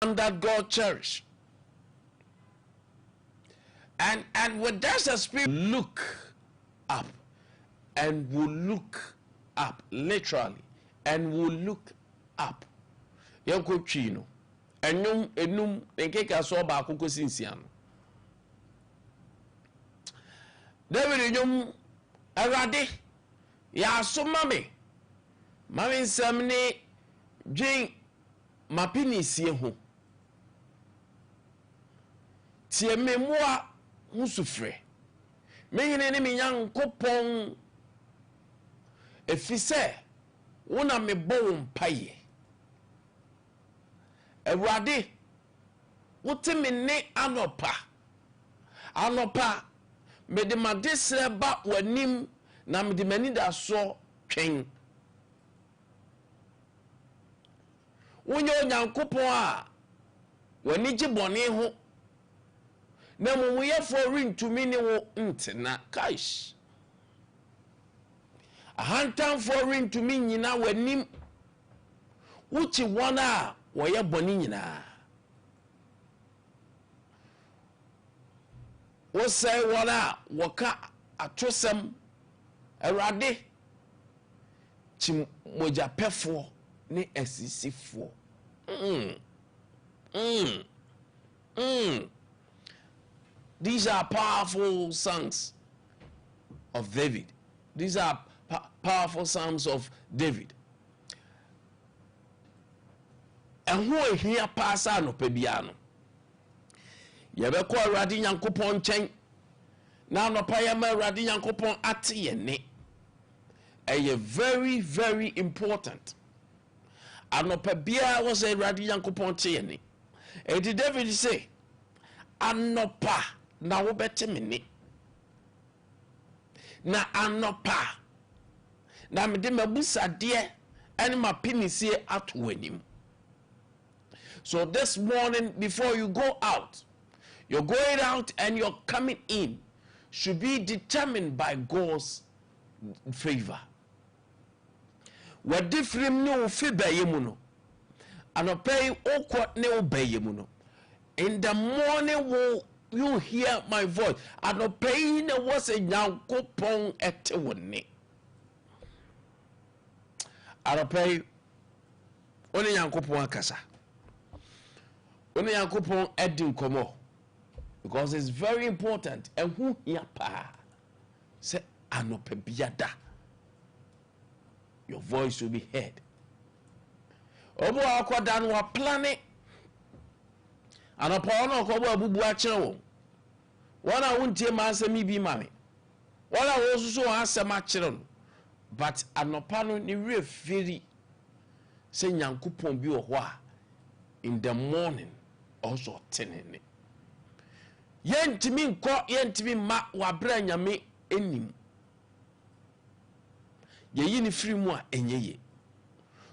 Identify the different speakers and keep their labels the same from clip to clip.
Speaker 1: that God cherished. And with that spirit, look up, and will look up, literally, and will look up. Yoko chino, enum enkeka so ba akoko sinsiano. David enum arade ya so mame nsamne dwen mapini sie ho. Tie memoa musufre. Menyene ne menyankopon efise wona mebɔ mpaye. Ewurade wote me ne anopa me de madesre ba wanim na me de mani da so twen. Wonye onyankopon a wani gye bɔne ho na mumuyefo rintumi ne wo ntena kaish. Ahantamfo rintumi nyina wanim wuchi wona woye bɔne nyina. Wo say wona woka atosem Awurade chi mojapefo ne asisifo. These are powerful songs of David. These are powerful psalms of David. And who here pasa no pebiano. Yebeko Awurade Nyankopon nchen. Na no pa yema Awurade Nyankopon ate ye ne. Eye very, very important. Anopa bia was Awurade Nyankopon te ye ne. E did David say, anopa na wo bete me ne. Na anopa na me de mabusa de ene mapinisie ato wanim. So this morning, before you go out, you're going out and you're coming in should be determined by God's favor. We're different no fibe yemuno. Anopa okot ne obeyemuno. In the morning will you hear my voice. Anopa ne was a Nyankopon etewone. Anopa oni Nyankopon akasa. Oni Nyankopon edin komo. Because it's very important. And who here pa say anopa biada. Your voice will be heard. Obo akwada no wa plane. Anopa ono ko bo abubu a kire wo. Wona wontie ma asemi bi mame. Wona wo susu wo asem a kire no. But anopa no ni referi say Nyankopon bi wo ho a in the morning also tenene. Yentimi nko yentimi ma wabra nyame enim. Ye ni free mu a enyeye.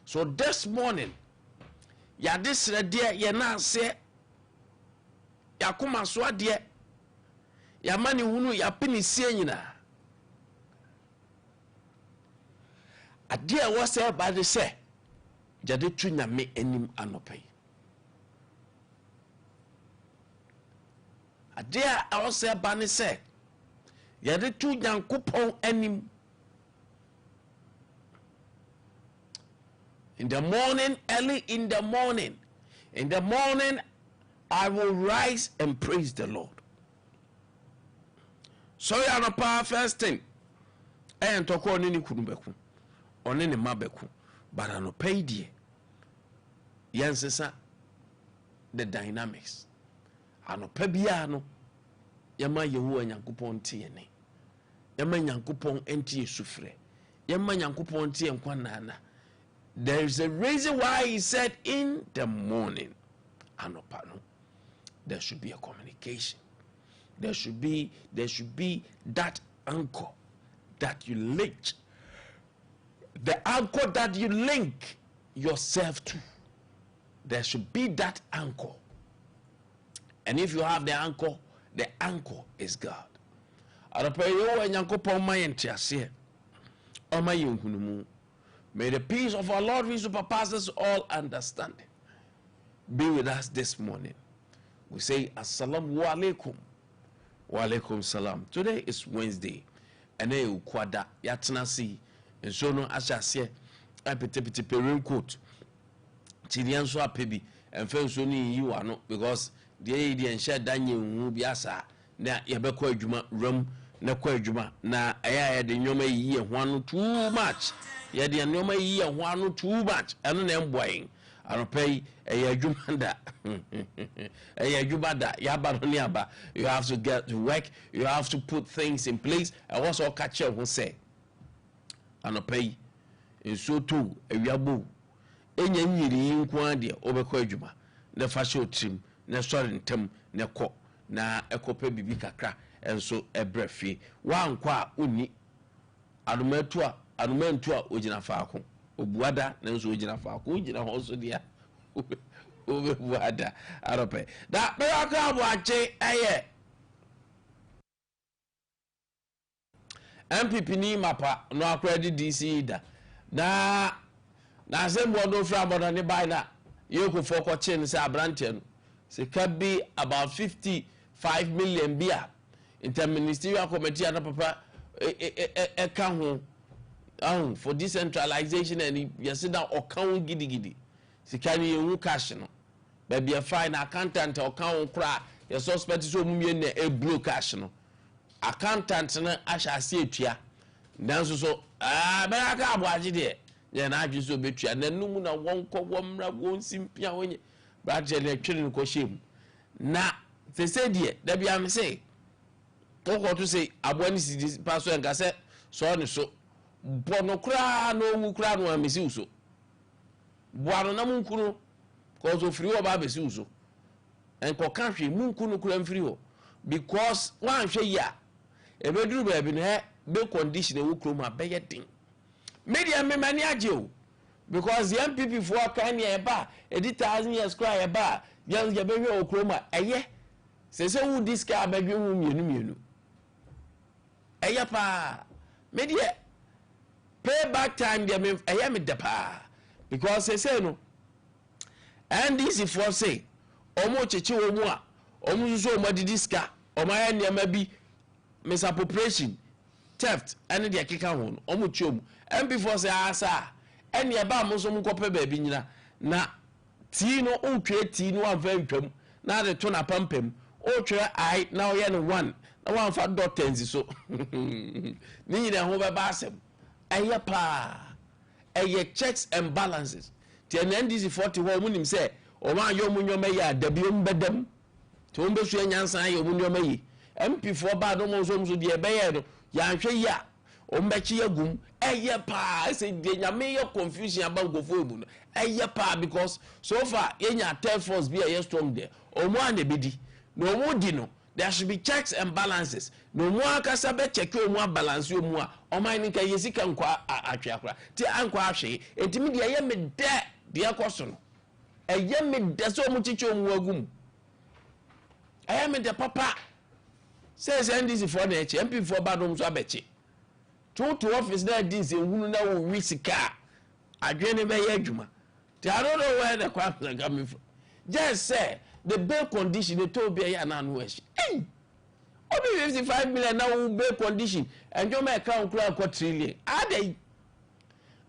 Speaker 1: So this morning ya desre de ye na se ya kuma so ade ya mani hunu ya pinisie nyina. Ade a wose ba de se jade tu nyame enim anopai. Ade a wose ba ne se yade tu Nyankopon enim. In the morning, early in the morning, I will rise and praise the Lord. So ya no pa first thing. Ntoko oni ni kunu beku. Oni ni mabeku. But ano pay die. Yansesa the dynamics. Ano pa bia no yama Yehowa Nyankopon tie ne. Yama Nyankopon enti esufre. Yama Nyankopon tie nkwa nana. There is a reason why he said in the morning, anopano, there should be a communication. There should be that anchor that you link. The anchor that you link yourself to. There should be that anchor. And if you have the anchor is God. Anopayo Nyankopon mayentiase. Omayunhunumu. May the peace of our Lord which surpasses all understanding be with us this morning. We say assalamu alaikum. Wa alaikum salam. Today is Wednesday. And then kwada yatenasi and so no asase apetepete raincoat. Chidian so apebi and fen so ni yi wano because the and share danye hu biasa na yebekọ adwuma ram na kọ adwuma na aya de nyoma yi ho anu too much. Ye de nyoma yi ho anu too much. Eno na emboyin. Anopay adwuma da yaba no ni aba. You have to get to work, you have to put things in place. I was all catch up who say anopay so too awiabo enya nyiri nko ade obekọ adwuma na fa show trim na sorry ntem na kọ na ekope bibi kakra enso ebrefie wankọ a uni anumantu a ogina faako obuada na nso ogina faako ogina ho so dia obuada arope da beraka abu ache eye MPP ni mapa no akwedi DC da na sembo do fra bodo ne bai na yeko foko chin se abrante no se can be about 55 million bia interministerial committee and papa account for decentralization and yes that account gidi se can you cash no baby a fine accountant account kra your suspect so mumie na e blow cash no accountant na asha se etua nanso so beraka aboaje de ye na adwi so betua na num na wonko womra wonsimpia wonye braje le twere ko shem na se se de da bia me say ko to say aboani si paso enka se so ne so bono kra no wu kra no amesi uso boano na munkunu ko so free o ba besi uso enko kan hwe munkunu kra mfiri ho because wan hwe ya ebeduru ba bi no be condition e wu kro ma be yedin media me mani aje o because the MPP for kan ya ba edi 1000 years cry ya ba yan ya be hwe okroma eye se wu this guy abedwe hu mienu eye pa media payback time dia me eye me depa because say no NDC for say omo cheche omu a omu so omo didi ska omo ya niam bi misappropriation theft and the kika ho no omo chom MP4 say asa ene e ba mo so mo kope ba bi nyina na ti no o twa ti no anfa ntwam na de to na pampam o twa ai na o ye no one na wan fa dotenzi so ni nyina ho be ba asem eye pa eye checks and balances ti NDC 40 ho mu nim say o ma yo mu nyoma ya dabiom bedam to o be so nyansan ya mu nyoma yi MP4 ba do mo so de e be ye no ya hwe ya o mbechi agum eye pa say de nyame ye confusion about go for mu no eye pa because so far yenya task force be a strong there o mu an ebedi no mu di no there should be checks and balances no mu akasa be check o mu balance o mu a o man nka yesika nkwa atwe akra ti ankwa ahwe entimi de eye me de akoso no eye me de so mu chicho mu agum eye me de papa says NDC for the MP for badom so abechi to office na dis ehunu na wo wisika adwene be ye adwuma ti I don't know where the questions are coming from. Just say the bail condition they told be ya na no wesh eh obi 55 million na wo bail condition and your account kura 4 trillion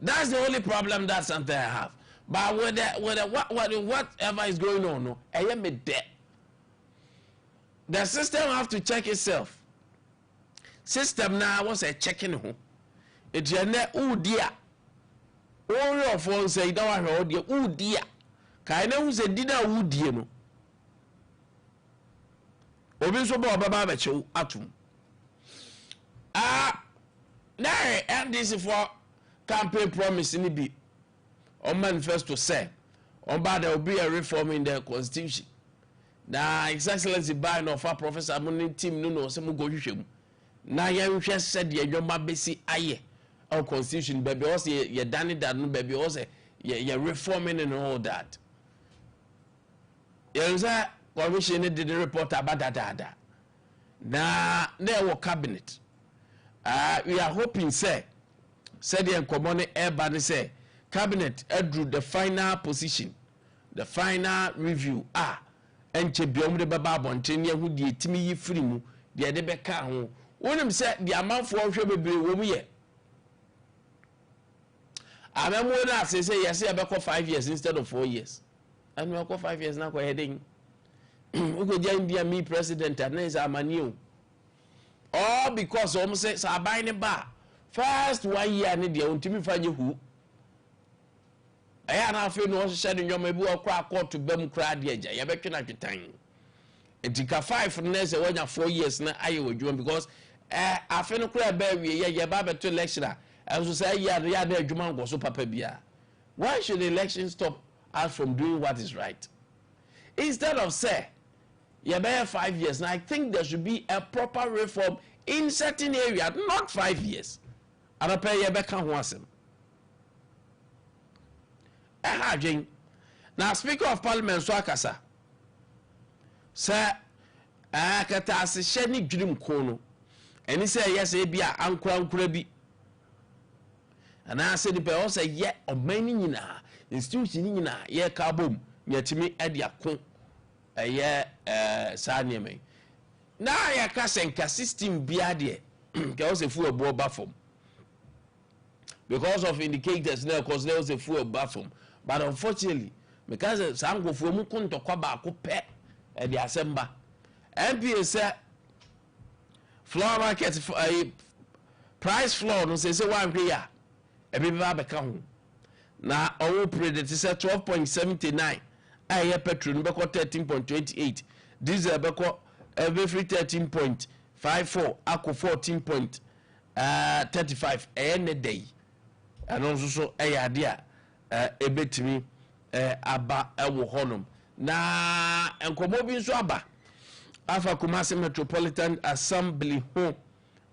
Speaker 1: that's the only problem that something I have but whatever is going on no I am me there. The system have to check itself. System now was a checking who. It's your net, oh dear. All your phones say, don't hold you, oh dear. Kind of say, did I would you know? Obiso Baba Bacho Atum. Now, and this is for campaign promise in the be. On manifesto say, on bad there will be a reform in the constitution. Na His Excellency by no for Professor Amoni team no se mo go hwehwem na ye hwehwe said ye dwoma besi aye our constitution baby o se ye dane that no baby o se ye reforming and all that ye say commission did the report about that na there cabinet we are hoping say said the common air ban say cabinet drew the final position the final review enche biom de baba abonten ne hu de timi yi firi mu de de beka ho wonim se de amanfo hwe bebre wo mu ye amemo na say yes e beko 5 years instead of 4 years and we go 5 years na ko heading ugo ja India me president and is amani all because say sabai ne ba first 1 year ne de ontimi fanye hu aya na afi no hye de nyoma bi okra court bam kra de agya ye betwe na twetan etika 5 ne se wanya 4 years na aye wodwom because afi no kra ba wie ye ba beto lecturer and so say ya na adwuma ngo so papa bia. Why should the election stop us from doing what is right? Instead of say you bear 5 years, now I think there should be a proper reform in certain areas, not 5 years. And I pay you back on now, Speaker of Parliament, Swakasa, sir, I can't ask Shani Dream Kono, and he said, yes, Abia, Uncle Krabi. And I said, the person said, yeah, or many in institution in yeah, Kabum, yet me Ade Akye Abia me. Now I can't system biade, because a full ball bathroom. Because of indicators now, because there was a full bathroom. But unfortunately, because some go for Mukun to Kwaba Kupe at the Assembly, MPA said, floor market price floor, no say, one here. Everybody become now our predator is 12.79. I hear petrol beko 13.28. Diesel beko every 13.54. Aqua 14.35. Any day. And also a idea a bit to me aba ewo honum. Na enkomo bi nso aba. Afa Kumasi Metropolitan Assembly home.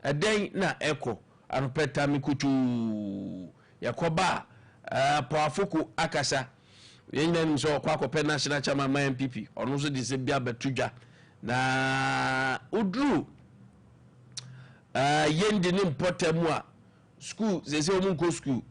Speaker 1: A day na echo. Anopeta mikutu yakoba poafoku akasa yenna nso kwa kope national chairman my MPP onu so dise bia betudwa na udru yendi ni mpotemu a school ze omunko school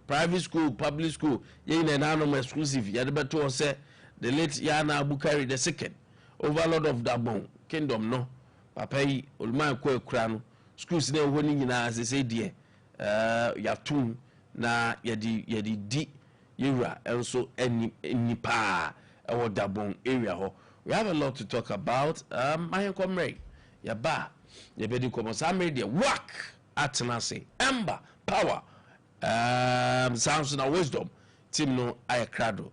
Speaker 1: private school public school yenna na no exclusive ya de beto say the late Yana Abukari the second overlord of Dabon kingdom no papa yi olman ko ekura no schools na ho ni nyina se die yatum na yedi di yura enso enipa ewo Dabon area ho. We have a lot to talk about. My comrade yaba yebedi komo samre de work atnase ember power sounds na wisdom team no ayakrado